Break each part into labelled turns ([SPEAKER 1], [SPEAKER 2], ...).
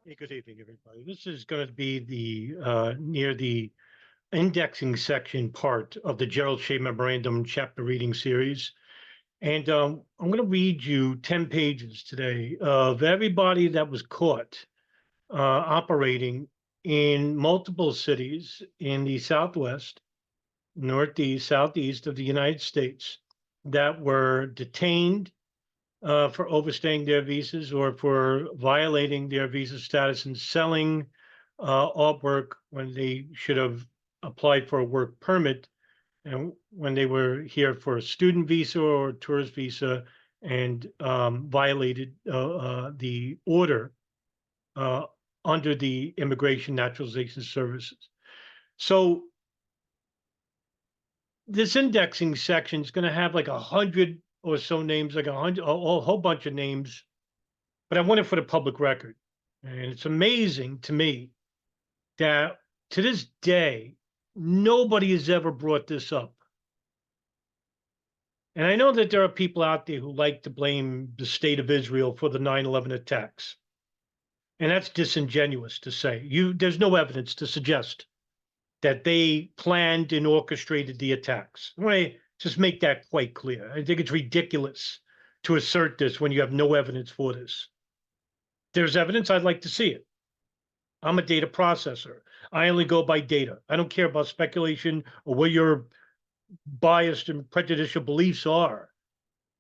[SPEAKER 1] Hey, good evening, everybody. This is going to be the near the indexing section part of the Gerald Shea Memorandum chapter reading series. And I'm going to read you 10 pages today of everybody that was caught operating in multiple cities in the Southwest, Northeast, Southeast of the United States that were detained for overstaying their visas or for violating their visa status and selling artwork when they should have applied for a work permit and when they were here for a student visa or tourist visa and violated the order uh, under the Immigration Naturalization Services. So this indexing section is going to have like 100 or so names, like a whole bunch of names, but I want it for the public record. And it's amazing to me that to this day, nobody has ever brought this up. And I know that there are people out there who like to blame the state of Israel for the 9/11 attacks. And that's disingenuous to say. There's no evidence to suggest that they planned and orchestrated the attacks. I want to just make that quite clear. I think it's ridiculous to assert this when you have no evidence for this. There's evidence, I'd like to see it. I'm a data processor. I only go by data. I don't care about speculation or what your biased and prejudicial beliefs are.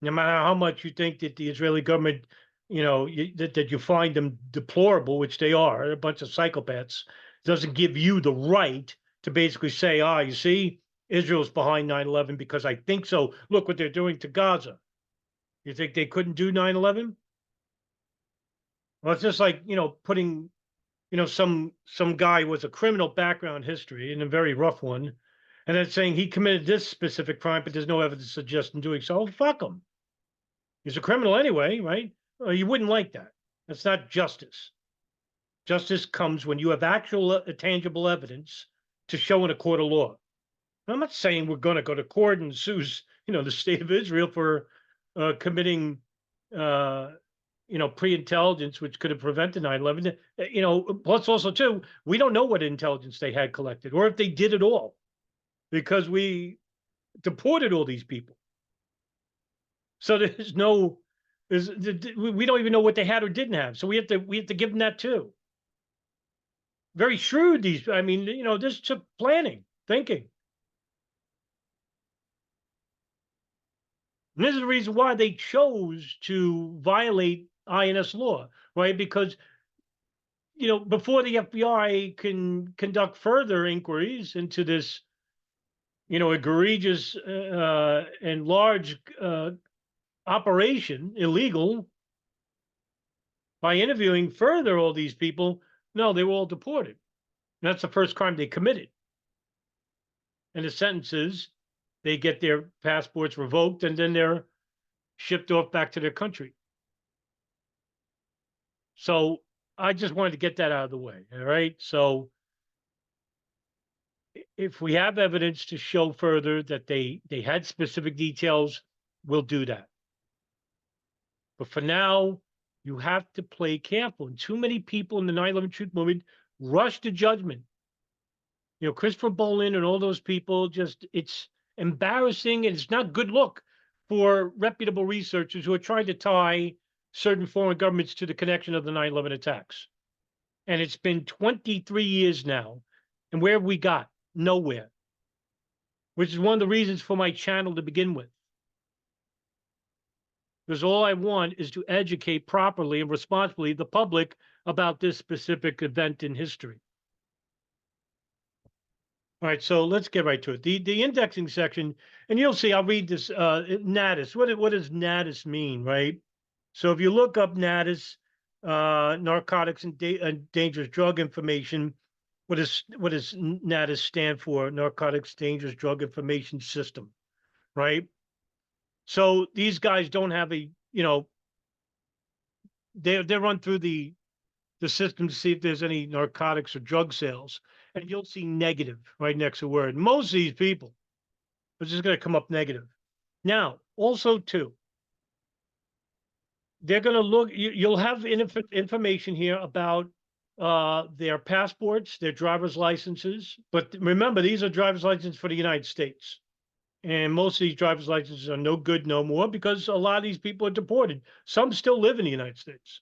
[SPEAKER 1] No matter how much you think that the Israeli government, that you find them deplorable, which they are, a bunch of psychopaths, doesn't give you the right to basically say, you see, Israel's behind 9/11 because I think so. Look what they're doing to Gaza. You think they couldn't do 9/11? Well, it's just like, putting some guy with a criminal background history and a very rough one, and then saying he committed this specific crime, but there's no evidence suggesting doing so. Oh, fuck him. He's a criminal anyway, right? You wouldn't like that. That's not justice. Justice comes when you have actual tangible evidence to show in a court of law. I'm not saying we're going to go to court and sue, the state of Israel for committing pre-intelligence, which could have prevented 9/11. Plus also too, we don't know what intelligence they had collected or if they did at all, because we deported all these people. So we don't even know what they had or didn't have. So we have to give them that too. Very shrewd. This took planning, thinking. And this is the reason why they chose to violate INS law, right? Because before the FBI can conduct further inquiries into this, egregious and large operation, illegal, by interviewing further all these people, no, they were all deported. And that's the first crime they committed. And the sentences, they get their passports revoked and then they're shipped off back to their country. So I just wanted to get that out of the way. All right. So if we have evidence to show further that they had specific details, we'll do that. But for now, you have to play careful. And too many people in the 9/11 truth movement rush to judgment. Christopher Bolin and all those people, it's embarrassing and it's not good look for reputable researchers who are trying to tie certain foreign governments to the connection of the 9/11 attacks. And it's been 23 years now. And where have we got? Nowhere. Which is one of the reasons for my channel to begin with. Because all I want is to educate properly and responsibly the public about this specific event in history. All right, so let's get right to it. The indexing section, and you'll see, I'll read this, NADIS. What does NADIS mean, right? So if you look up NADIS, narcotics and dangerous drug information, what does NADIS stand for? Narcotics Dangerous Drug Information System, right? So these guys don't have they run through the system to see if there's any narcotics or drug sales, and you'll see negative right next to word. Most of these people are just going to come up negative. Now, also too, they're going to look. You'll have information here about their passports, their driver's licenses. But remember, these are driver's licenses for the United States. And most of these driver's licenses are no good no more because a lot of these people are deported. Some still live in the United States,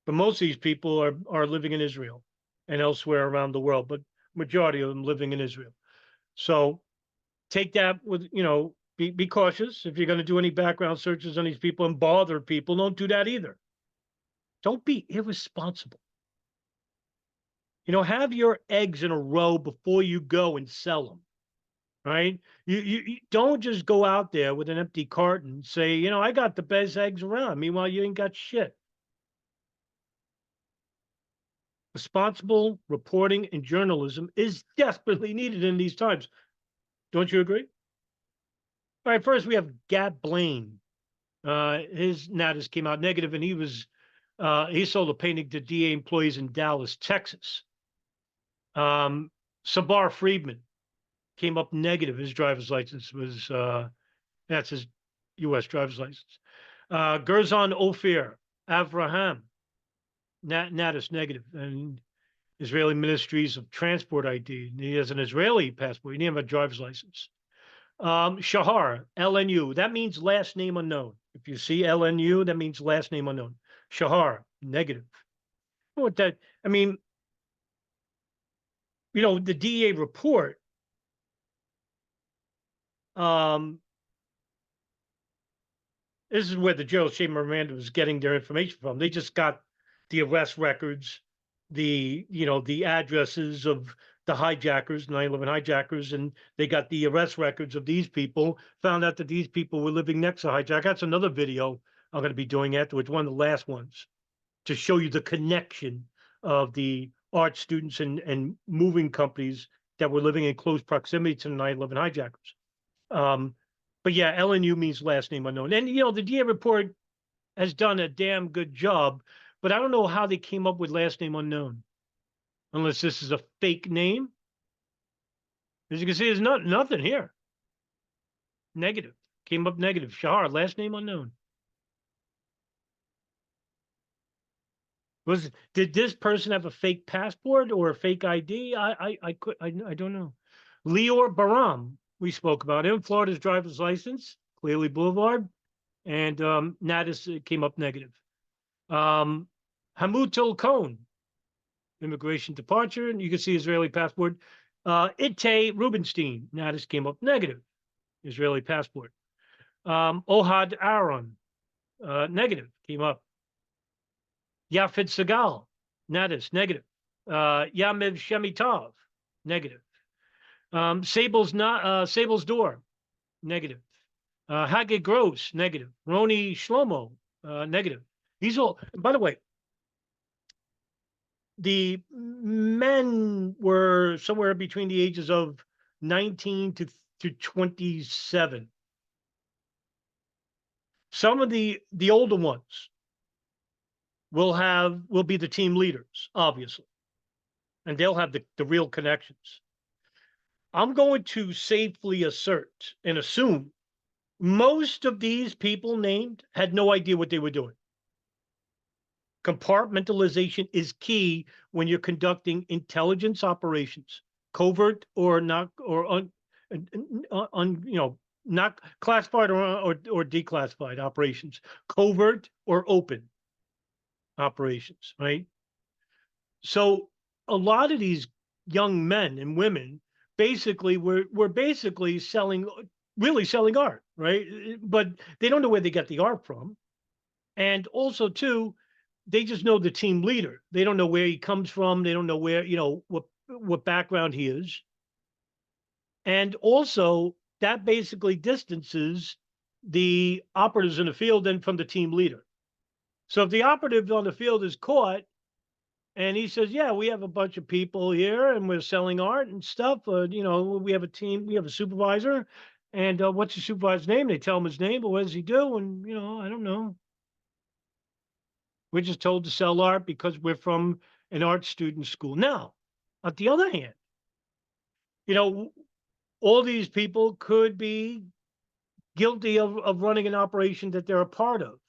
[SPEAKER 1] but most of these people are living in Israel and elsewhere around the world, but majority of them living in Israel. So take that with, be cautious. If you're going to do any background searches on these people and bother people, don't do that either. Don't be irresponsible. Have your eggs in a row before you go and sell them, right? You don't just go out there with an empty carton and say, I got the best eggs around. Meanwhile, you ain't got shit. Responsible reporting and journalism is desperately needed in these times. Don't you agree? All right, first we have Gab Blaine. His natus came out negative, and he sold a painting to DA employees in Dallas, Texas. Sabar Friedman came up negative. His driver's license was that's his U.S. driver's license. Gerzon Ophir Avraham, natus negative, and Israeli Ministries of Transport ID. He has an Israeli passport. He didn't have a driver's license. Shahar, LNU, that means last name unknown. If you see LNU, that means last name unknown. Shahar, negative. What that, I mean, the DEA report, this is where the Gerald Shea Memorandum is getting their information from. They just got the arrest records, the addresses of the hijackers, 9/11 hijackers, and they got the arrest records of these people, found out that these people were living next to hijack. That's another video I'm going to be doing afterwards, one of the last ones, to show you the connection of the art students and moving companies that were living in close proximity to the 9/11 hijackers. But yeah, LNU means last name unknown. And, the DA report has done a damn good job, but I don't know how they came up with last name unknown, unless this is a fake name. As you can see, there's nothing here. Negative. Came up negative. Shahar, last name unknown. Did this person have a fake passport or a fake ID? I don't know. Lior Baram, we spoke about him. Florida's driver's license, Clearly Boulevard, and Natus came up negative. Hamutul Cohn, immigration departure, and you can see Israeli passport. Itay Rubenstein, Natus came up negative, Israeli passport. Ohad Aaron, negative, came up. Yafid Segal, Natus, negative. Yamiv Shemitov, negative. Sable's Door, negative. Hagge Gross, negative. Roni Shlomo, negative. These all, by the way, the men were somewhere between the ages of 19 to 27. Some of the older ones will be the team leaders, obviously, and they'll have the real connections. I'm going to safely assert and assume most of these people named had no idea what they were doing. Compartmentalization is key when you're conducting intelligence operations, covert or not, or not classified or declassified operations, covert or open operations, right? So a lot of these young men and women basically were basically really selling art, right? But they don't know where they get the art from. And also too, they just know the team leader. They don't know where he comes from. They don't know where, what background he is. And also that basically distances the operatives in the field then from the team leader. So if the operative on the field is caught and he says, yeah, we have a bunch of people here and we're selling art and stuff, we have a team, we have a supervisor, and what's the supervisor's name? They tell him his name, but what does he do? And, I don't know. We're just told to sell art because we're from an art student school. Now, on the other hand, all these people could be guilty of running an operation that they're a part of.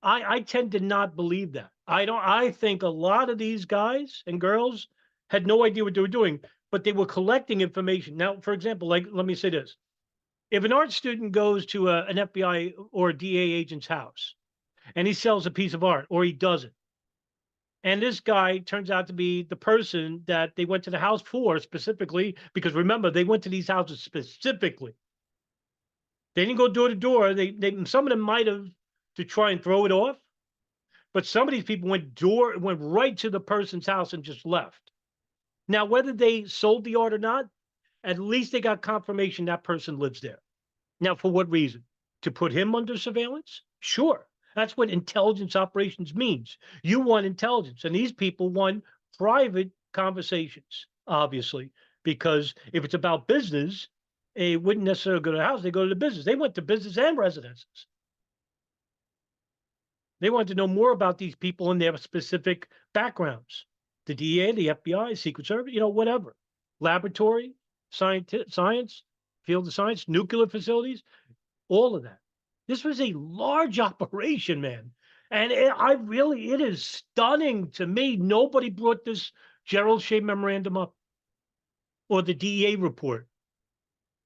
[SPEAKER 1] I tend to not believe that. I think a lot of these guys and girls had no idea what they were doing, but they were collecting information. Now, for example, like, let me say this. If an art student goes to an FBI or DA agent's house and he sells a piece of art or he doesn't, and this guy turns out to be the person that they went to the house for specifically, because remember, they went to these houses specifically. They didn't go door to door. They some of them might have to try and throw it off, but some of these people went right to the person's house and just left. Now, whether they sold the art or not, at least they got confirmation that person lives there. Now, for what reason? To put him under surveillance? Sure. That's what intelligence operations means. You want intelligence, and these people want private conversations, obviously, because if it's about business, they wouldn't necessarily go to the house, they go to the business. They went to business and residences. They wanted to know more about these people and their specific backgrounds. The DEA, the FBI, Secret Service, whatever. Laboratory, science, field of science, nuclear facilities, all of that. This was a large operation, man. And it is stunning to me. Nobody brought this Gerald Shea memorandum up or the DEA report.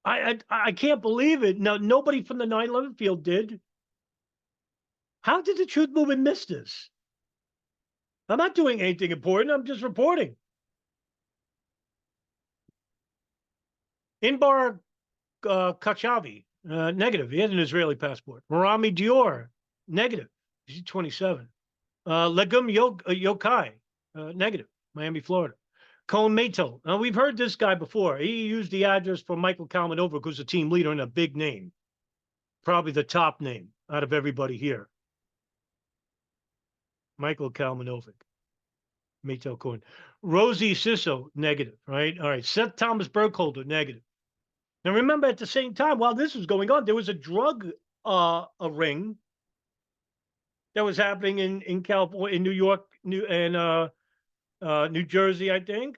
[SPEAKER 1] I can't believe it. No, nobody from the 9/11 field did. How did the Truth Movement miss this? I'm not doing anything important. I'm just reporting. Inbar Kachavi, negative. He had an Israeli passport. Marami Dior, negative. He's 27. Legum Yokai, negative. Miami, Florida. Cone Mato. Now, we've heard this guy before. He used the address for Michael Kalmanovic, who's a team leader and a big name. Probably the top name out of everybody here. Michael Kalmanovic. Mato Cohen. Rosie Sisso, negative, right? All right. Seth Thomas Burkholder, negative. Now, remember, at the same time, while this was going on, there was a drug a ring that was happening in California, in New York, New Jersey, I think.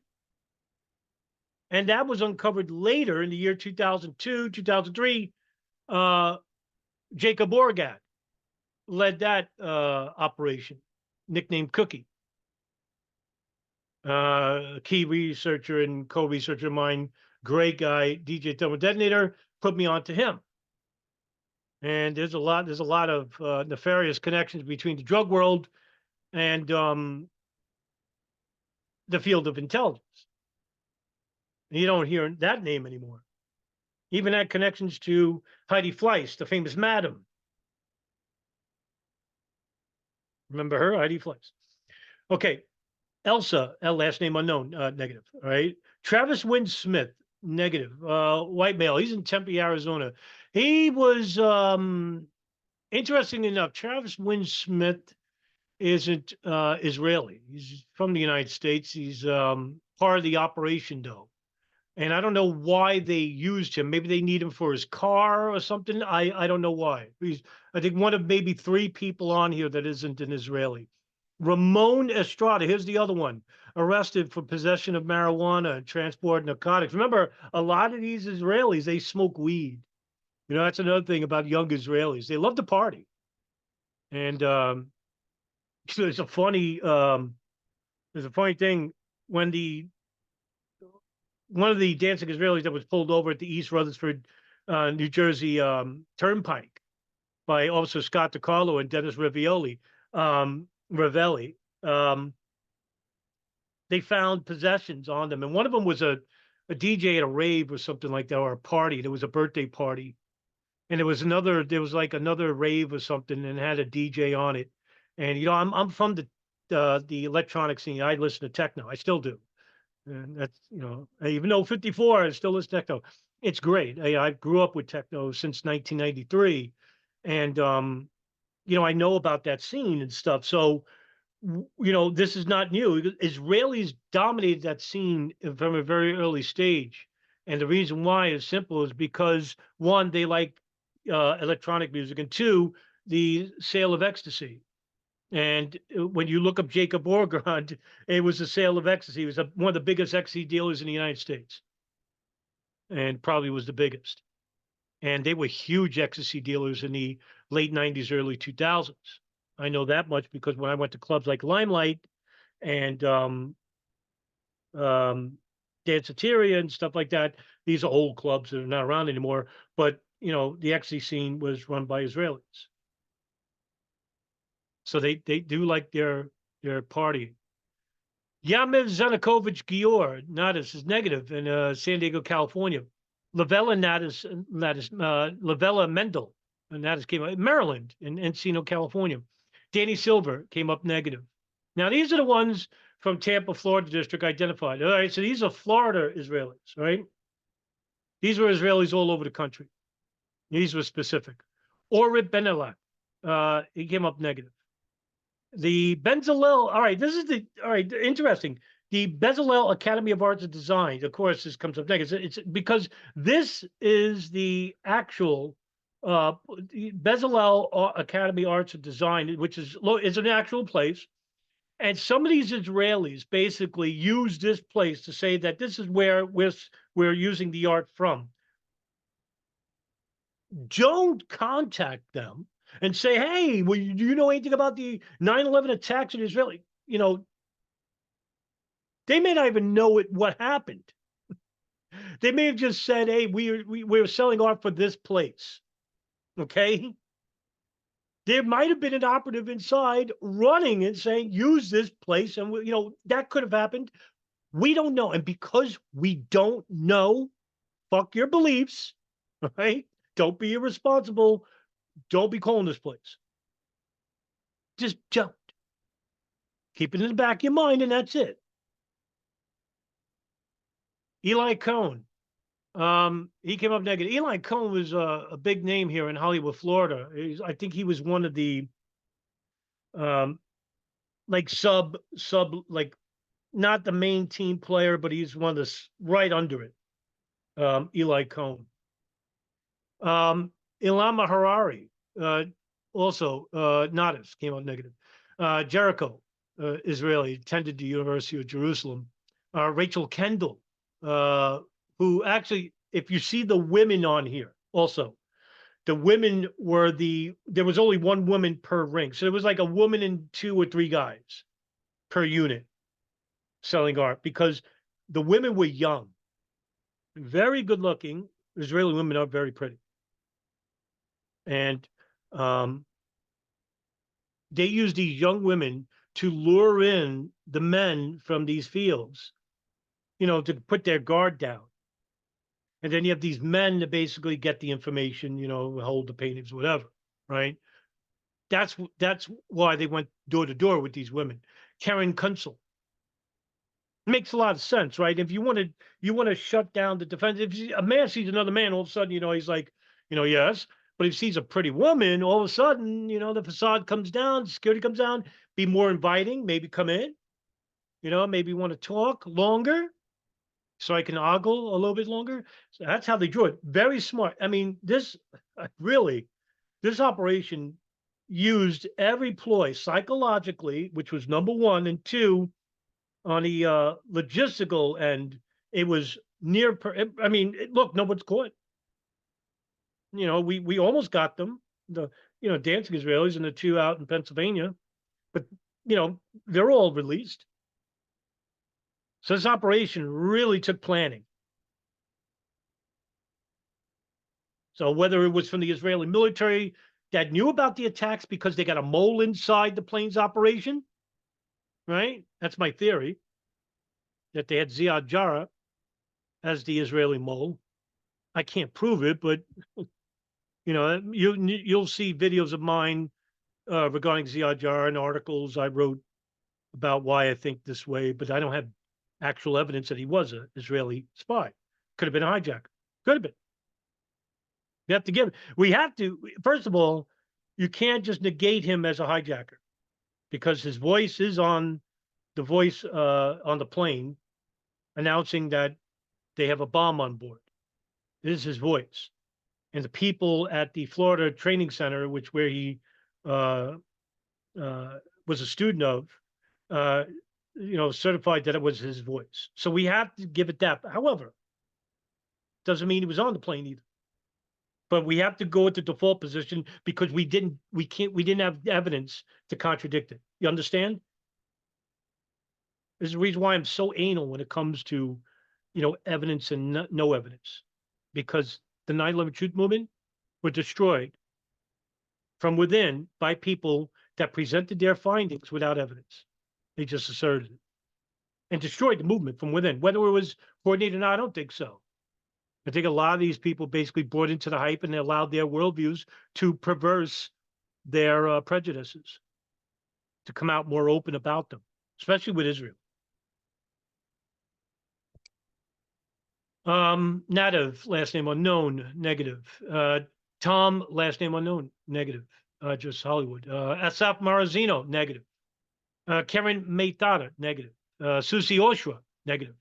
[SPEAKER 1] And that was uncovered later in the year 2002, 2003. Jacob Orgat led that operation, nicknamed Cookie. Key researcher and co-researcher of mine, great guy, DJ Thermal Detonator, put me on to him. And there's a lot of nefarious connections between the drug world and the field of intelligence. You don't hear that name anymore. Even had connections to Heidi Fleiss, the famous madam. Remember her, Heidi Fleiss? Okay, Elsa, last name unknown, negative. All right, Travis Wynn Smith, negative. White male. He's in Tempe, Arizona. He was interesting enough. Travis Wynn Smith isn't Israeli. He's from the United States. He's part of the operation, though. And I don't know why they used him. Maybe they need him for his car or something. I don't know why. He's, I think, one of maybe 3 people on here that isn't an Israeli. Ramon Estrada, here's the other one, arrested for possession of marijuana and transport narcotics. Remember, a lot of these Israelis, they smoke weed. That's another thing about young Israelis. They love to party. And there's a funny thing when one of the dancing Israelis that was pulled over at the East Rutherford, New Jersey Turnpike by Officer Scott DiCarlo and Dennis Ravelli, they found possessions on them. And one of them was a DJ at a rave or something like that, or a party. There was a birthday party. And there was like another rave or something and had a DJ on it. And, I'm from the electronic scene. I listen to techno. I still do. And that's, even though 54, I still listen to techno. It's great. I grew up with techno since 1993. And, I know about that scene and stuff. So, this is not new. Israelis dominated that scene from a very early stage. And the reason why is simple is because, one, they like electronic music, and 2, the sale of ecstasy. And when you look up Jacob Orgard, it was a sale of ecstasy. He was one of the biggest ecstasy dealers in the United States, and probably was the biggest. And they were huge ecstasy dealers in the late 90s, early 2000s. I know that much because when I went to clubs like Limelight and Danceteria and stuff like that, these are old clubs that are not around anymore. But the ecstasy scene was run by Israelis, so they do like their party. Yamil Zanakovich Gior, Nadas is negative in San Diego, California. Lavella Lavella Mendel, and Nadas came up. Maryland in Encino, California. Danny Silver came up negative. Now, these are the ones from Tampa, Florida district identified. All right, so these are Florida Israelis, right? These were Israelis all over the country. These were specific. Orit Benelak, he came up negative. The Bezalel, all right, interesting. The Bezalel Academy of Arts and Design, of course, this comes up next. It's because this is the actual Bezalel Academy of Arts and Design, which is an actual place. And some of these Israelis basically use this place to say that this is where we're using the art from. Don't contact them and say, hey, well, do you know anything about the 9/11 attacks in Israel? They may not even know what happened. They may have just said, hey, we're selling art for this place. Okay? There might have been an operative inside running and saying, use this place. And, that could have happened. We don't know. And because we don't know, fuck your beliefs. Right? Don't be irresponsible. Don't be calling this place. Just don't. Keep it in the back of your mind, and that's it. Eli Cohn. He came up negative. Eli Cohn was a big name here in Hollywood, Florida. I think he was one of the like sub like not the main team player, but he's one of the right under it. Eli Cohn. Ilama Harari, also Nadas came out negative. Jericho, Israeli, attended the University of Jerusalem. Rachel Kendall, who actually, if you see the women on here, also, the women were there was only one woman per ring. So it was like a woman and 2 or 3 guys per unit selling art because the women were young, very good looking. Israeli women are very pretty. And they use these young women to lure in the men from these fields, to put their guard down. And then you have these men to basically get the information, hold the paintings, whatever, right? That's why they went door to door with these women. Karen Kunzel. Makes a lot of sense, right? If you want to shut down the defense, if a man sees another man, all of a sudden, he's like, yes. But if he sees a pretty woman, all of a sudden, the facade comes down, security comes down, be more inviting, maybe come in, maybe want to talk longer so I can ogle a little bit longer. So that's how they drew it. Very smart. I mean, this operation used every ploy psychologically, which was number 1, and 2, on the logistical end, it was near. Look, no one's caught. We almost got them. The dancing Israelis and the 2 out in Pennsylvania, but they're all released. So this operation really took planning. So whether it was from the Israeli military that knew about the attacks because they got a mole inside the plane's operation, right? That's my theory. That they had Ziad Jarrah as the Israeli mole. I can't prove it, but you'll see videos of mine regarding Ziad Jarrah and articles I wrote about why I think this way, but I don't have actual evidence that he was an Israeli spy. Could have been a hijacker. Could have been. We have to, first of all, you can't just negate him as a hijacker because his voice is on the voice on the plane announcing that they have a bomb on board. This is his voice. And the people at the Florida Training Center, where he was a student of, certified that it was his voice. So we have to give it that. However, doesn't mean he was on the plane either. But we have to go with the default position because we didn't have evidence to contradict it. You understand? There's a reason why I'm so anal when it comes to, evidence and no evidence, because the 9/11 truth movement were destroyed from within by people that presented their findings without evidence. They just asserted it and destroyed the movement from within. Whether it was coordinated or not, I don't think so. I think a lot of these people basically bought into the hype and they allowed their worldviews to perverse their prejudices, to come out more open about them, especially with Israel. Native, last name unknown, negative. Tom, last name unknown, negative. Just Hollywood. Asaf Marazino, negative. Karen Meitada, negative. Susie Oshra, negative.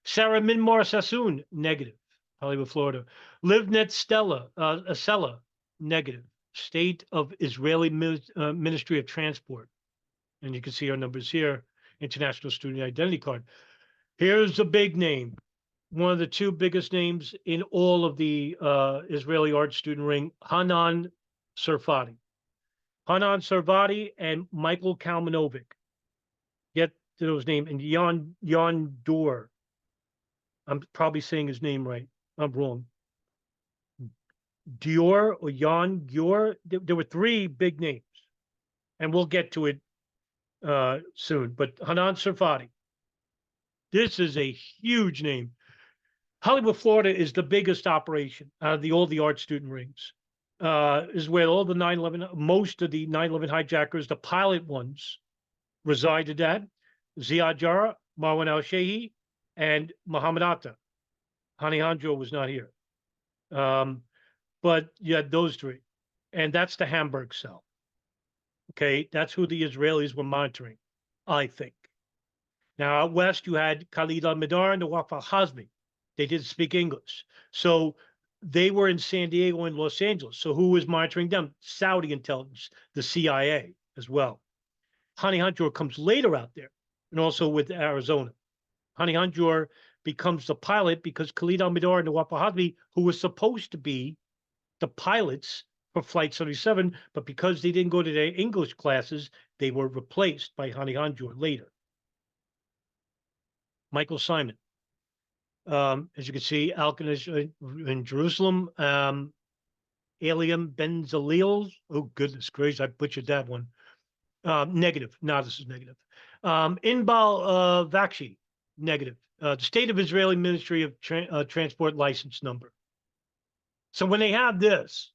[SPEAKER 1] Sarah Minmar Sassoon, negative. Hollywood, Florida. Livnet Stella, Acela, negative. State of Israeli Ministry of Transport. And you can see our numbers here. International Student Identity Card. Here's a big name. One of the two biggest names in all of the Israeli art student ring, Hanan Sarfati. Hanan Sarfati and Michael Kalmanovic. Get to those names. And Jan Dor. I'm probably saying his name right. I'm wrong. Dior or Jan Dior. There were three big names. And we'll get to it soon. But Hanan Sarfati. This is a huge name. Hollywood, Florida is the biggest operation out of all the art student rings. Is where all the 9/11, most of the 9/11 hijackers, the pilot ones, resided at. Ziad Jarrah, Marwan al-Shehi, and Muhammad Atta. Hani Hanjo was not here. But you had those three. And that's the Hamburg cell. Okay, that's who the Israelis were monitoring, I think. Now, out west, you had Khalid al-Midar and the Waqf al-Hazmi. They didn't speak English. So they were in San Diego and Los Angeles. So who was monitoring them? Saudi intelligence, the CIA as well. Hani Hanjour comes later out there, and also with Arizona. Hani Hanjour becomes the pilot because Khalid al-Midar and the Waqf al-Hazmi, who were supposed to be the pilots for Flight 77, but because they didn't go to their English classes, they were replaced by Hani Hanjour later. Michael Simon. As you can see, Alkanish in Jerusalem, Aliam Ben Zalil. Oh, goodness gracious, I butchered that one. Negative. No, this is negative. Inbal Vakshi, negative. The State of Israeli Ministry of Transport license number. So when they have this,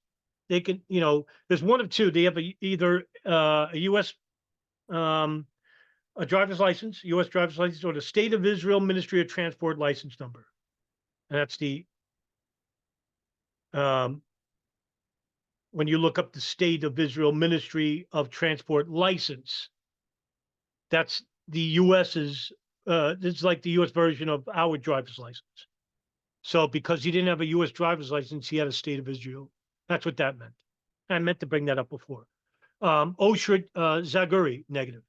[SPEAKER 1] they can, there's one of two. They have either a U.S. A driver's license, U.S. driver's license, or the State of Israel Ministry of Transport license number. And that's the, when you look up the State of Israel Ministry of Transport license, that's the U.S.'s, it's like the U.S. version of our driver's license. So because he didn't have a U.S. driver's license, he had a State of Israel. That's what that meant. I meant to bring that up before. Oshrit Zaguri, negative.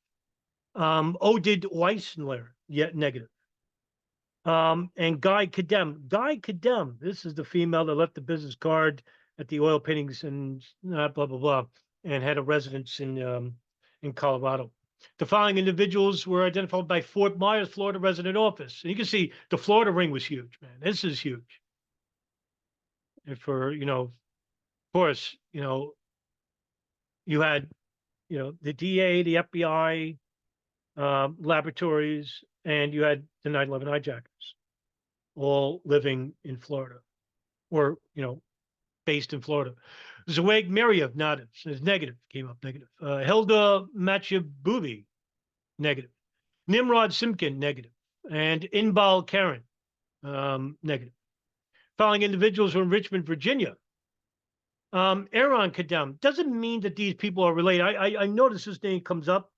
[SPEAKER 1] Odid Weissler, yet negative. And Guy Kadem. Guy Kadem, this is the female that left the business card at the oil paintings and blah, blah, blah, and had a residence in Colorado. The following individuals were identified by Fort Myers, Florida resident office. And you can see the Florida ring was huge, man. This is huge. And for, of course, you had, the DA, the FBI, laboratories, and you had the 9/11 hijackers all living in Florida or, based in Florida. Zaweg Miriev, not it's negative, came up negative. Hilda Machabubi, negative. Nimrod Simkin, negative. And Inbal Karen, negative. Following individuals from Richmond, Virginia. Aaron Kadam, doesn't mean that these people are related. I notice this name comes up,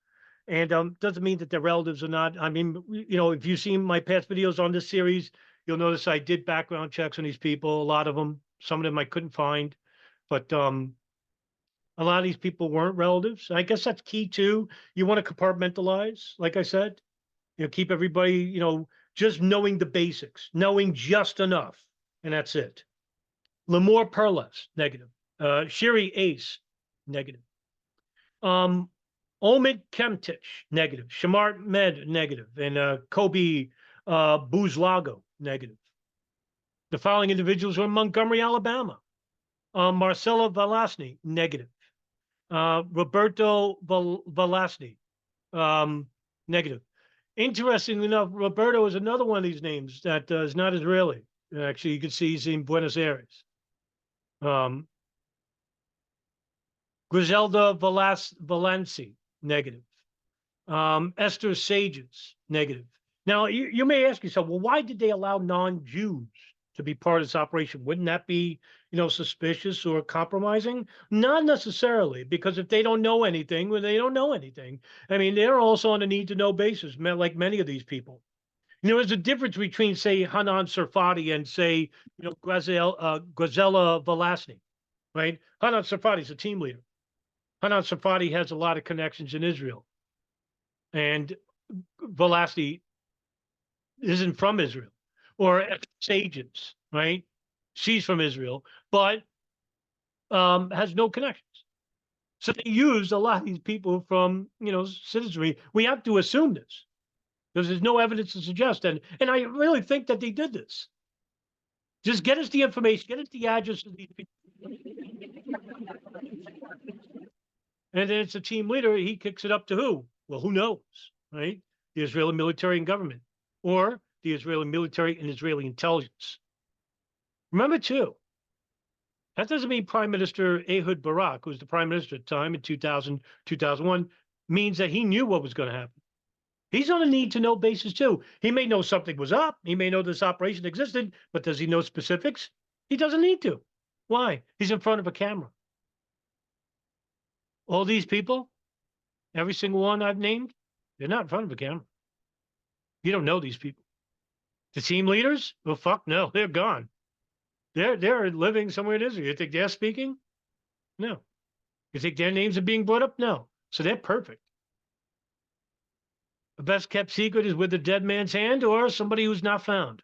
[SPEAKER 1] and doesn't mean that they're relatives or not. I mean, if you've seen my past videos on this series, you'll notice I did background checks on these people, a lot of them. Some of them I couldn't find, but a lot of these people weren't relatives. I guess that's key too. You want to compartmentalize, like I said, keep everybody, just knowing the basics, knowing just enough, and that's it. Lemore Perles, negative. Sherry Ace, negative. Omid Kemtich, negative. Shamart Med, negative. And Kobe Buzlago, negative. The following individuals were in Montgomery, Alabama. Marcella Velasny, negative. Roberto Velasny, negative. Interestingly enough, Roberto is another one of these names that is not Israeli. Actually, you can see he's in Buenos Aires. Griselda Valenci, negative. Esther Sages, negative. Now, you may ask yourself, well, why did they allow non-Jews to be part of this operation? Wouldn't that be, suspicious or compromising? Not necessarily, because if they don't know anything, well, they don't know anything. I mean, they're also on a need-to-know basis, like many of these people. There's a difference between, say, Hanan Sarfati and, say, Grazella Velasny, right? Hanan Sarfati is a team leader. Hanan Sarfati has a lot of connections in Israel. And Velasny isn't from Israel. Or agents, right? She's from Israel, but has no connections. So they used a lot of these people from, citizenry. We have to assume this because there's no evidence to suggest. And I really think that they did this. Just get us the information, get us the address of these people. And then it's a team leader. He kicks it up to who? Well, who knows, right? The Israeli military and government, or the Israeli military and Israeli intelligence. Remember, too, that doesn't mean Prime Minister Ehud Barak, who was the prime minister at the time in 2000, 2001, means that he knew what was going to happen. He's on a need-to-know basis, too. He may know something was up. He may know this operation existed, but does he know specifics? He doesn't need to. Why? He's in front of a camera. All these people, every single one I've named, they're not in front of a camera. You don't know these people. The team leaders? Well, fuck no, they're gone. They're living somewhere in Israel. You think they're speaking? No. You think their names are being brought up? No. So they're perfect. The best kept secret is with the dead man's hand or somebody who's not found.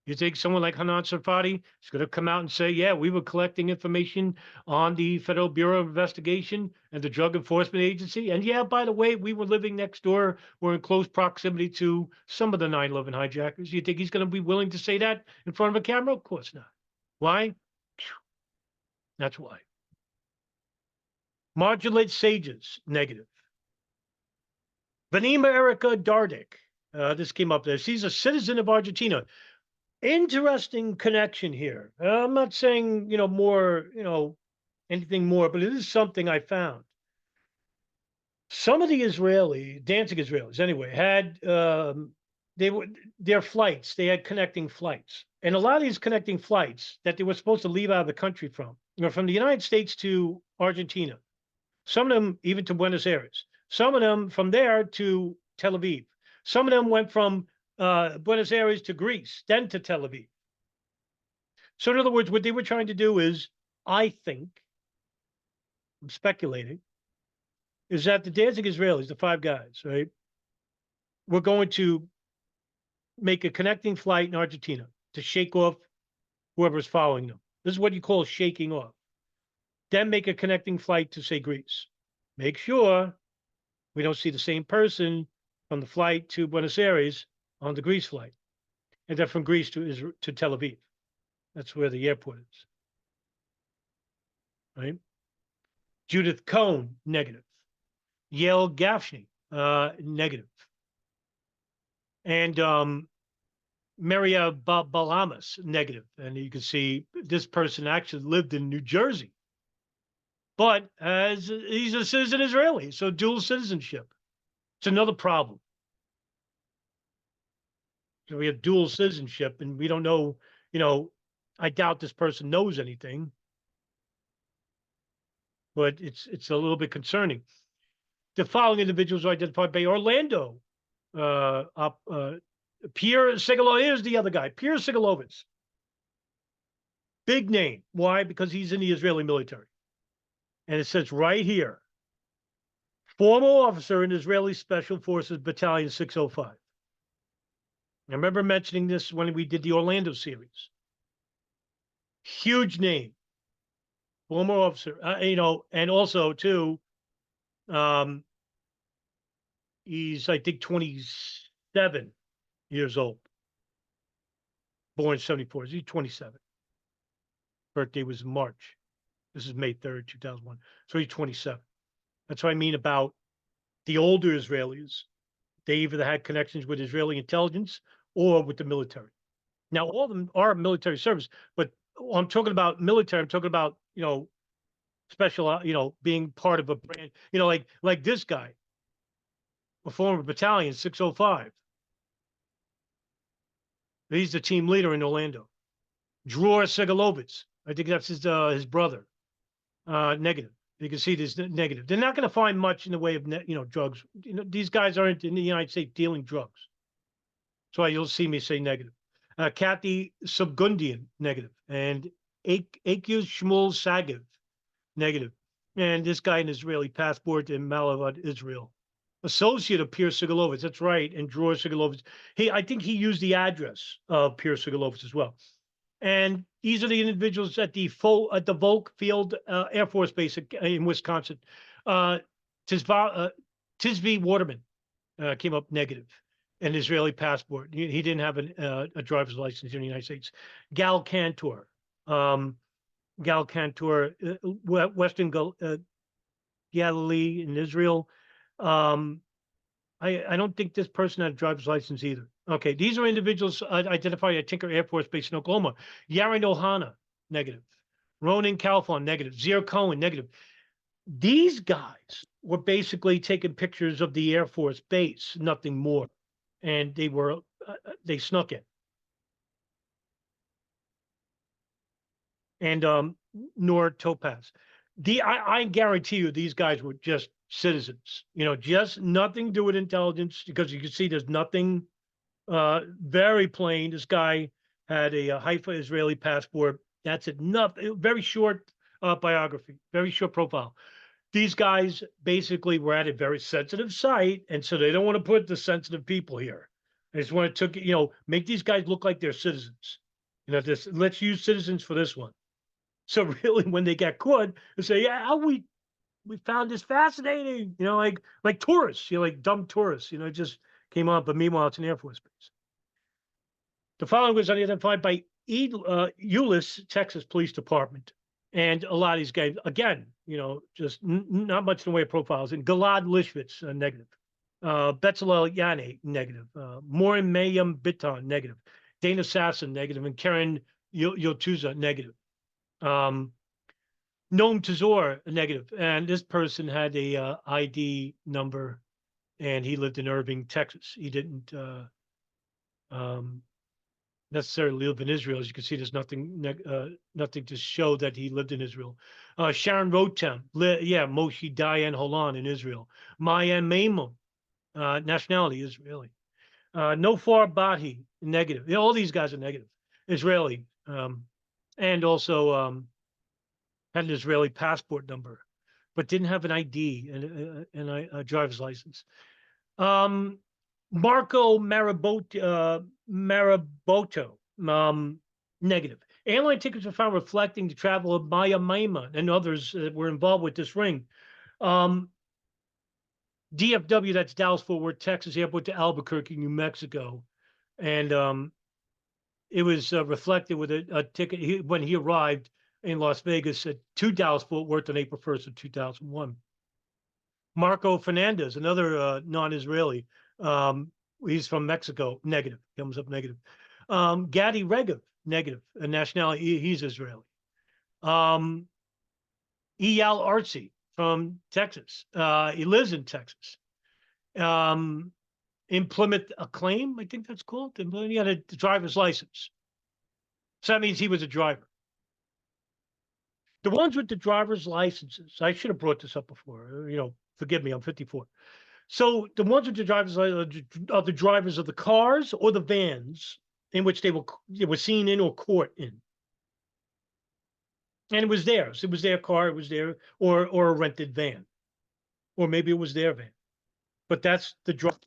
[SPEAKER 1] You think someone like Hanan Sarfati is going to come out and say, yeah, we were collecting information on the Federal Bureau of Investigation and the Drug Enforcement Agency. And yeah, by the way, we were living next door. We're in close proximity to some of the 9/11 hijackers. You think he's going to be willing to say that in front of a camera? Of course not. Why? That's why. Modulate Sages, negative. Vanima Erica Dardick. This came up there. She's a citizen of Argentina. Interesting connection here. I'm not saying, more, anything more, but it is something I found. Some of the dancing Israelis anyway, had their flights, they had connecting flights. And a lot of these connecting flights that they were supposed to leave out of the country from the United States to Argentina, some of them even to Buenos Aires, some of them from there to Tel Aviv. Some of them went from Buenos Aires to Greece, then to Tel Aviv. So in other words, what they were trying to do is, I think, I'm speculating, is that the dancing Israelis, the 5 guys, right, were going to make a connecting flight in Argentina to shake off whoever's following them. This is what you call shaking off. Then make a connecting flight to, say, Greece. Make sure we don't see the same person from the flight to Buenos Aires on the Greece flight, and then from Greece to Tel Aviv. That's where the airport is. Right? Judith Cohn, negative. Yael Gafshni, negative. And Maria Balamas, negative. And you can see this person actually lived in New Jersey, but he's a citizen Israeli, so dual citizenship. It's another problem. So we have dual citizenship, and we don't know, I doubt this person knows anything, but it's a little bit concerning. The following individuals are identified by Orlando. Pierre Sigalovitz, here's the other guy, Pierre Sigalovitz. Big name. Why? Because he's in the Israeli military. And it says right here, former officer in Israeli Special Forces Battalion 605. I remember mentioning this when we did the Orlando series. huge name, former officer, you know, and also too, um, he's, I think, 27 years old, born in 74. He's 27. Birthday was in March. This is May 3rd, 2001. So he's 27. That's what I mean about the older Israelis. They either had connections with Israeli intelligence or with the military. Now, all of them are military service, but I'm talking about military. I'm talking about, you know, special, you know, being part of a brand, you know, like this guy, a former battalion 605. He's the team leader in Orlando. Dror Segalovitz, I think that's his brother. Negative. You can see this negative. They're not going to find much in the way of you know, drugs. You know, these guys aren't in the United States dealing drugs. That's why you'll see me say negative. Kathy Subgundian, negative, and Akuz Shmuel Sagiv, negative. And this guy an Israeli passport in Malavat, Israel. Associate of Pierre Sigalovitz, that's right, and Dror Sigalovitz. I think he used the address of Pierre Sigalovitz as well. And these are the individuals at the Volk Field Air Force Base in Wisconsin. Tisby Waterman came up negative, an Israeli passport. He didn't have a driver's license in the United States. Gal Cantor, Western Galilee in Israel. I don't think this person had a driver's license either. Okay, these are individuals identified at Tinker Air Force Base in Oklahoma. Yaron Ohana, negative. Ronan Calfon, negative. Zier Cohen, negative. These guys were basically taking pictures of the Air Force Base, nothing more. And they snuck in. And Nor Topaz. I guarantee you these guys were just citizens, you know, just nothing to do with intelligence, because you can see there's nothing very plain. This guy had a Haifa Israeli passport. That's it. Nothing. Very short biography, very short profile. These guys basically were at a very sensitive site, and so they don't want to put the sensitive people here. They just want to, you know, make these guys look like they're citizens. You know, let's use citizens for this one. So really, when they get caught, they say, "Yeah, we found this fascinating." You know, like tourists, you know, like dumb tourists. You know, just came on, but meanwhile, it's an Air Force base. The following was identified by Euless, Texas Police Department, and a lot of these guys, again, you know, just not much in the way of profiles. And Gilad Lishvitz, negative. Betzalel Yane, negative. Morin Mayim Biton, negative. Dana Sasson, negative. And Karen Yotuza, negative. Noam Tazor, negative. And this person had a ID number, and he lived in Irving, Texas. He didn't necessarily live in Israel. As you can see, there's nothing to show that he lived in Israel. Sharon Rotem, Moshe Dayan Holan in Israel. Mayan Maimon, nationality Israeli. Nofar Bahi, negative. All these guys are negative. Israeli. And also had an Israeli passport number, but didn't have an ID and a driver's license. Marco Maraboto, negative. Airline tickets were found reflecting the travel of Maya Maimon and others that were involved with this ring. DFW, that's Dallas-Fort Worth, Texas, airport to Albuquerque, New Mexico. And it was reflected with a ticket when he arrived in Las Vegas to Dallas-Fort Worth on April 1st of 2001. Marco Fernandez, another non-Israeli. He's from Mexico, negative. Comes up negative. Gadi Regev, negative. A nationality, he's Israeli. Eyal Artsy from Texas. He lives in Texas. Implement a claim, I think that's called. He had a driver's license. So that means he was a driver. The ones with the driver's licenses, I should have brought this up before. You know, forgive me, I'm 54. So the ones with the driver's license are the drivers of the cars or the vans in which they were seen in or caught in. And it was theirs. It was their car. It was their or a rented van, or maybe it was their van. But that's the driver.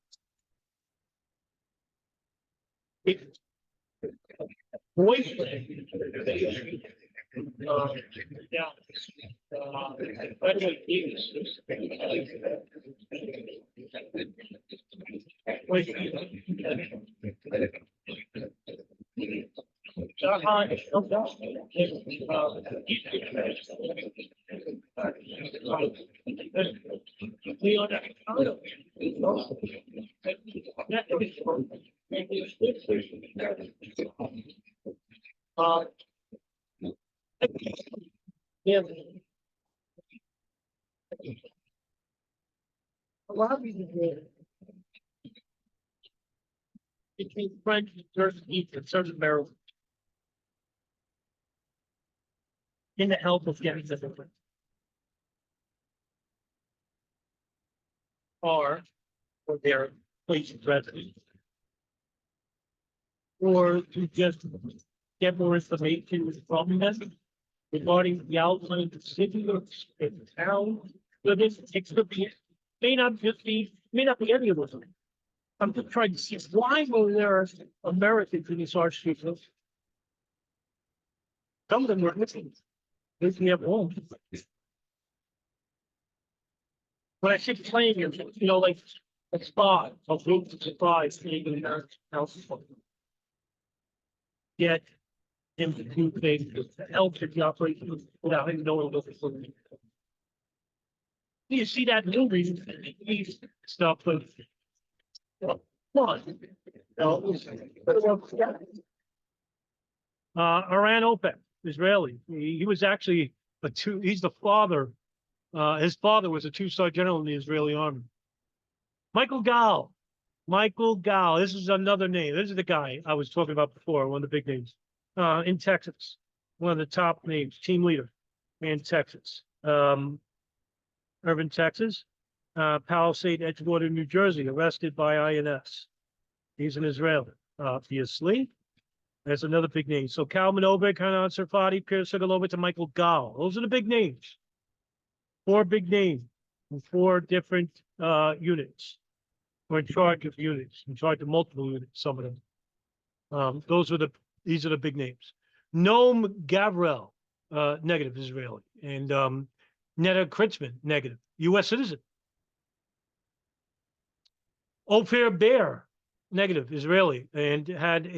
[SPEAKER 2] Yeah. By the way, yeah. A lot of people between French and Turkey and Southern Maryland in the help of getting the different or for their place of residence, or to just get more information from them regarding the outline of the city or the town. So this could be, may not be any of them. I'm just trying to see why were there Americans in these archdiocese? Some of them were missing. We have one. When I say playing, like a spot, a group of surprise, being an American house. Yet, him to do things to help the operation without him knowing what was going on. You see that in movies, stuff, but come on. Iran Opek, Israeli. He was actually he's the father. His father was a two-star general in the Israeli army. Michael Gal. Michael Gal. This is another name. This is the guy I was talking about before, one of the big names. In Texas. One of the top names, team leader in Texas. Irving, Texas. Palisade, Edgewater, New Jersey, arrested by INS. He's an Israeli, obviously. That's another big name. So Kalman Obek, Hanan Sarfati, Pierce Sigalova to Michael Gal. Those are the big names. 4 big names, 4 different units. We're in charge of units, in charge of multiple units, some of them. These are the big names. Noam Gavrel, negative, Israeli. And Netta Kritzman, negative, U.S. citizen. Ophir Bear, negative, Israeli, and had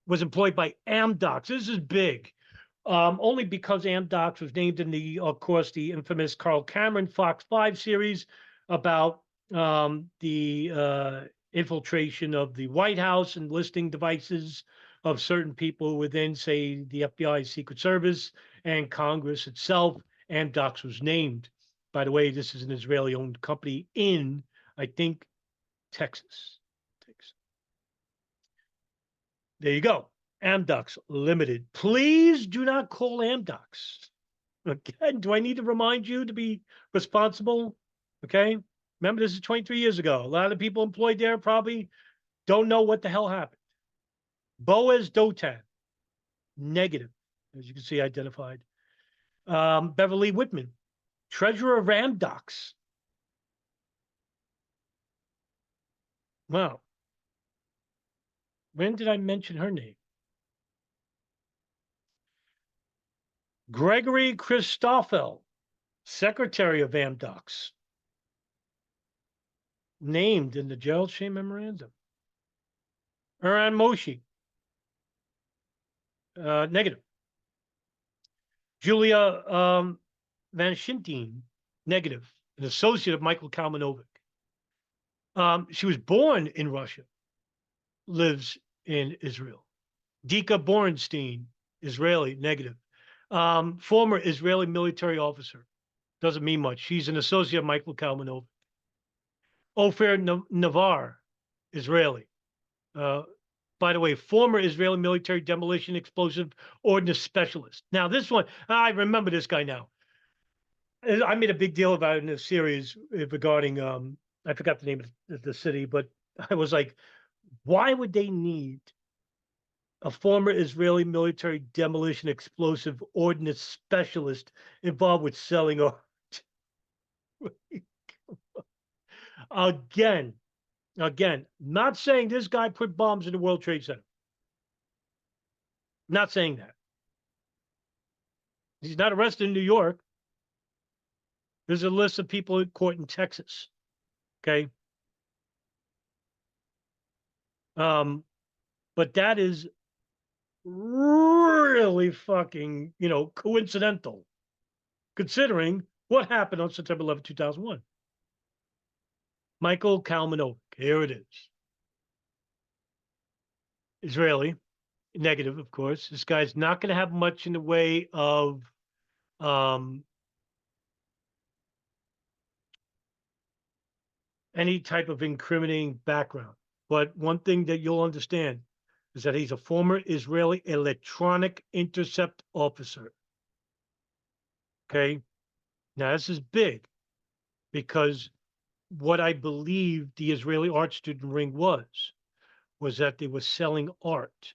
[SPEAKER 2] was employed by Amdocs. This is big. Only because Amdocs was named in of course, the infamous Carl Cameron Fox 5 series about the infiltration of the White House and listing devices of certain people within, say, the FBI, Secret Service, and Congress itself. Amdocs was named. By the way, this is an Israeli-owned company in, I think, Texas. There you go. Amdocs Limited. Please do not call Amdocs. Again, do I need to remind you to be responsible? Okay. Remember, this is 23 years ago. A lot of the people employed there probably don't know what the hell happened. Boaz Dotan, negative, as you can see, identified. Beverly Whitman, treasurer of Amdocs. Wow. When did I mention her name? Gregory Christoffel, secretary of Amdocs, named in the Gerald Shea Memorandum. Eran Moshe, negative. Julia Van Shintien, negative, an associate of Michael Kalmanovic. She was born in Russia, lives in Israel. Dika Borenstein, Israeli, negative. Former Israeli military officer. Doesn't mean much. She's an associate of Michael Kalmanovic. Ofer Navar, Israeli. By the way, former Israeli military demolition explosive ordnance specialist. Now, this one, I remember this guy now. I made a big deal about it in this series regarding, I forgot the name of the city, but I was like, why would they need a former Israeli military demolition explosive ordnance specialist involved with selling art? Again, not saying this guy put bombs in the World Trade Center. Not saying that. He's not arrested in New York. There's a list of people in court in Texas. Okay. But that is really fucking, coincidental, considering what happened on September 11, 2001. Michael Kalmanovic, here it is. Israeli, negative, of course. This guy's not going to have much in the way of any type of incriminating background. But one thing that you'll understand is that he's a former Israeli electronic intercept officer. Okay. Now, this is big because what I believe the Israeli art student ring was that they were selling art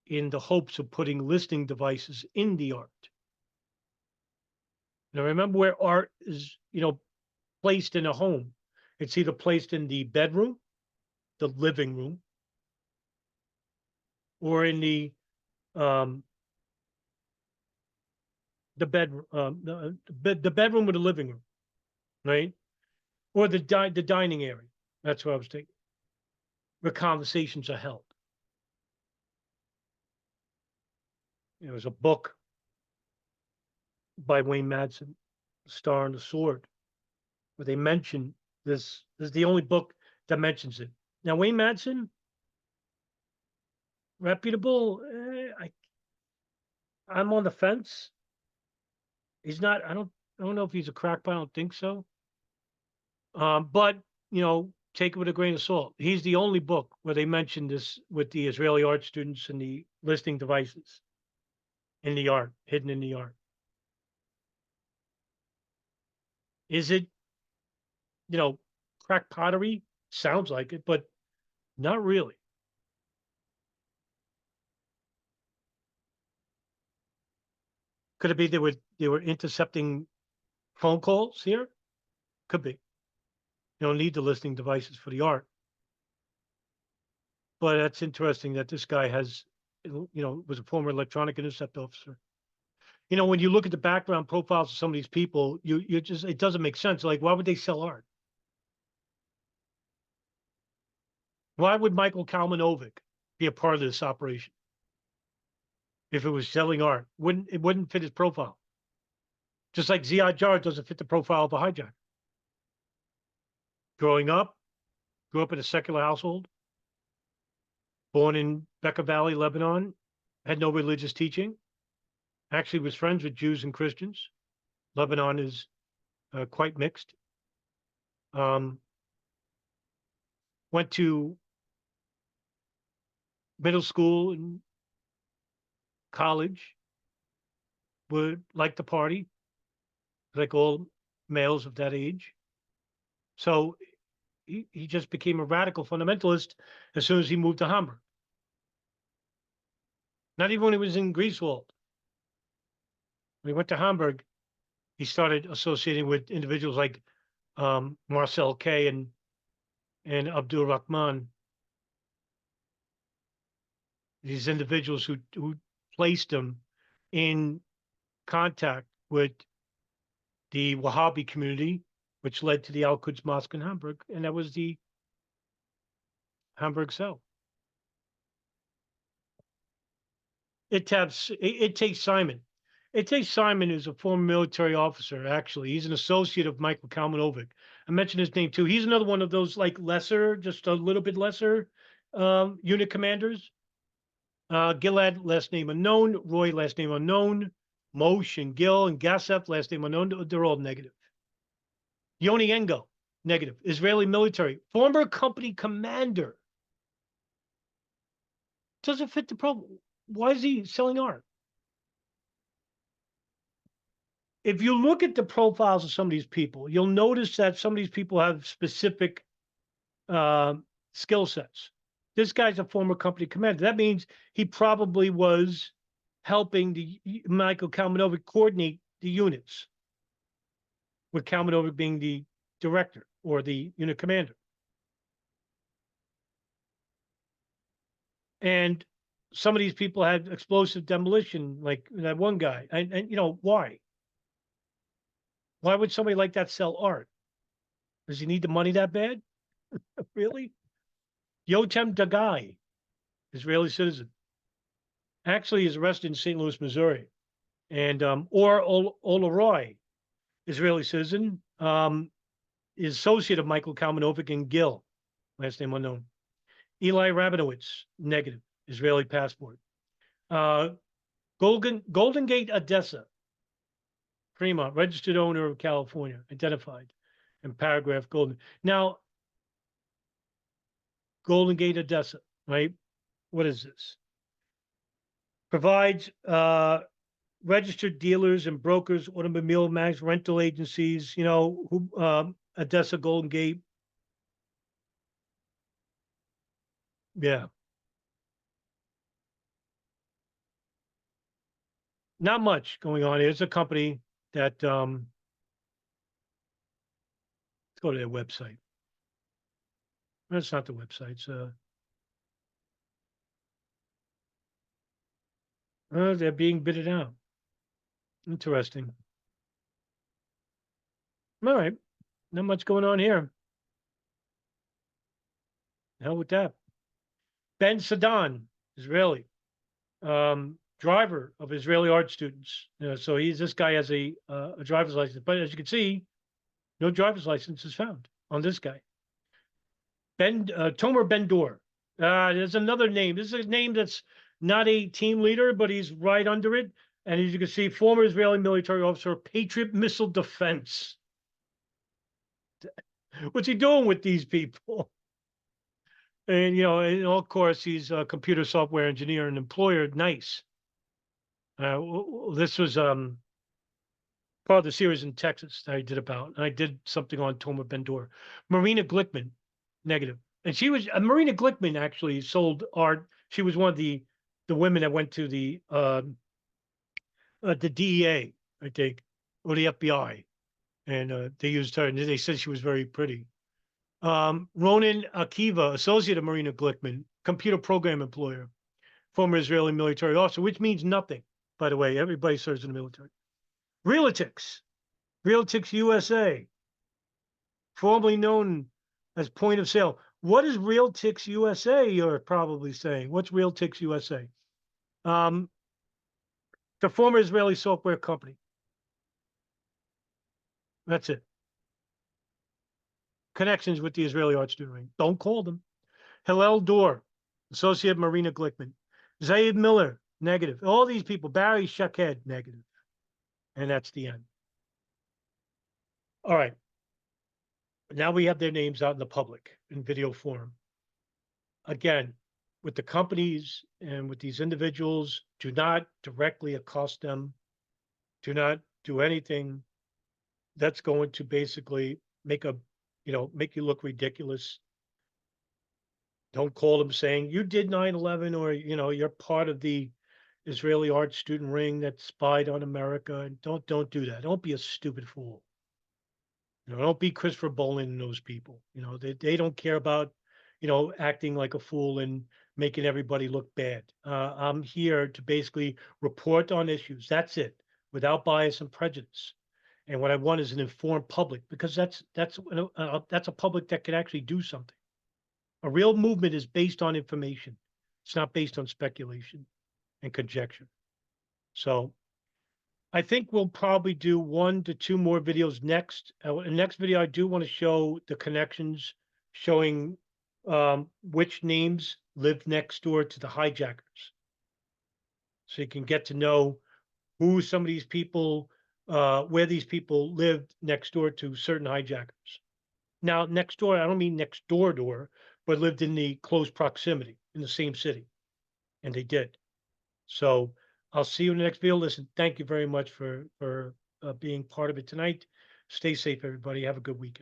[SPEAKER 2] in the hopes of putting listening devices in the art. Now, remember where art is, placed in a home. It's either placed in the bedroom, the living room, or in the bedroom, the bedroom or the living room, right? Or the dining area. That's what I was thinking. Where conversations are held. There was a book by Wayne Madsen, Star and the Sword, where they mention this. This is the only book that mentions it. Now, Wayne Madsen, reputable. I'm on the fence. He's not. I don't know if he's a crackpot. I don't think so. But take it with a grain of salt. He's the only book where they mention this with the Israeli art students and the listening devices in the art, hidden in the art. Is it, crack pottery? Sounds like it, but not really. Could it be they were intercepting phone calls here? Could be. You don't need the listening devices for the art. But that's interesting that this guy was a former electronic intercept officer. When you look at the background profiles of some of these people, you just, it doesn't make sense. Like, why would they sell art? Why would Michael Kalmanovic be a part of this operation? If it was selling art, it wouldn't fit his profile. Just like Ziad Jar doesn't fit the profile of a hijacker. Grew up in a secular household, born in Bekaa Valley, Lebanon, had no religious teaching, actually was friends with Jews and Christians. Lebanon is quite mixed. Went to middle school and college, would like to party, like all males of that age. So he just became a radical fundamentalist as soon as he moved to Hamburg. Not even when he was in Greifswald. When he went to Hamburg, he started associating with individuals like Marcel K. and Abdul Rahman. These individuals who placed him in contact with the Wahhabi community, which led to the Al-Quds Mosque in Hamburg, and that was the Hamburg cell. It takes Simon. It takes Simon, who's a former military officer, actually. He's an associate of Michael Kalmanovic. I mentioned his name too. He's another one of those like lesser, just a little bit lesser unit commanders. Gilad, last name unknown. Roy, last name unknown. Moshe and Gil and Gassef, last name unknown. They're all negative. Yoni Engo, negative. Israeli military, former company commander. Doesn't fit the problem. Why is he selling art? If you look at the profiles of some of these people, you'll notice that some of these people have specific skill sets. This guy's a former company commander. That means he probably was helping the Michael Kalmanovic coordinate the units, with Kalmanovic being the director or the unit commander. And some of these people had explosive demolition, like that one guy. And why? Why would somebody like that sell art? Does he need the money that bad? Really? Yotam Dagai, Israeli citizen, actually is arrested in St. Louis, Missouri. And Or Olaroy, Israeli citizen, is associate of Michael Kalmanovic and Gill, last name unknown. Eli Rabinowitz, negative, Israeli passport. Golden Gate Odessa, Fremont, registered owner of California, identified in paragraph Golden. Now, Golden Gate Odessa, right? What is this? Provides registered dealers and brokers, automobile mags, rental agencies, Odessa, Golden Gate. Yeah. Not much going on. It's a company that, let's go to their website. That's not the website. They're being bidded out. Interesting. All right. Not much going on here. Hell with that. Ben Sadan, Israeli, driver of Israeli art students. So this guy has a driver's license, but as you can see, no driver's license is found on this guy. Tomer Ben-Dor. There's another name. This is a name that's not a team leader, but he's right under it. And as you can see, former Israeli military officer, Patriot Missile Defense. What's he doing with these people? And, and of course, he's a computer software engineer and employer. Nice. This was part of the series in Texas that I did about. And I did something on Tomer Ben-Dor. Marina Glickman, negative. And she was Marina Glickman actually sold art. She was one of the women that went to the DEA, I think, or the FBI, and they used her, and they said she was very pretty. Ronan Akiva, associate of Marina Glickman, computer program employer, former Israeli military officer, which means nothing, by the way. Everybody serves in the military. Realtix USA, formerly known as Point of Sale. What is Realtix USA? You're probably saying. What's Realtix USA? The former Israeli software company. That's it. Connections with the Israeli art student ring. Don't call them. Hillel Dor, associate Marina Glickman. Zaid Miller, negative. All these people. Barry Shaked, negative. And that's the end. All right. Now we have their names out in the public in video form. Again, with the companies and with these individuals, do not directly accost them. Do not do anything that's going to basically make you look ridiculous. Don't call them saying you did 9/11 or, you're part of the Israeli art student ring that spied on America. And don't do that. Don't be a stupid fool. Don't be Christopher Bolin and those people. They don't care about, acting like a fool and making everybody look bad. I'm here to basically report on issues. That's it, without bias and prejudice. And what I want is an informed public, because that's a public that can actually do something. A real movement is based on information. It's not based on speculation and conjecture. So I think we'll probably do 1 to 2 more videos next. In the next video, I do want to show the connections, showing which names live next door to the hijackers. So you can get to know who some of these people, where these people lived next door to certain hijackers. Now, next door, I don't mean next door, but lived in the close proximity in the same city. And they did. So I'll see you in the next video. Listen, thank you very much for being part of it tonight. Stay safe, everybody. Have a good weekend.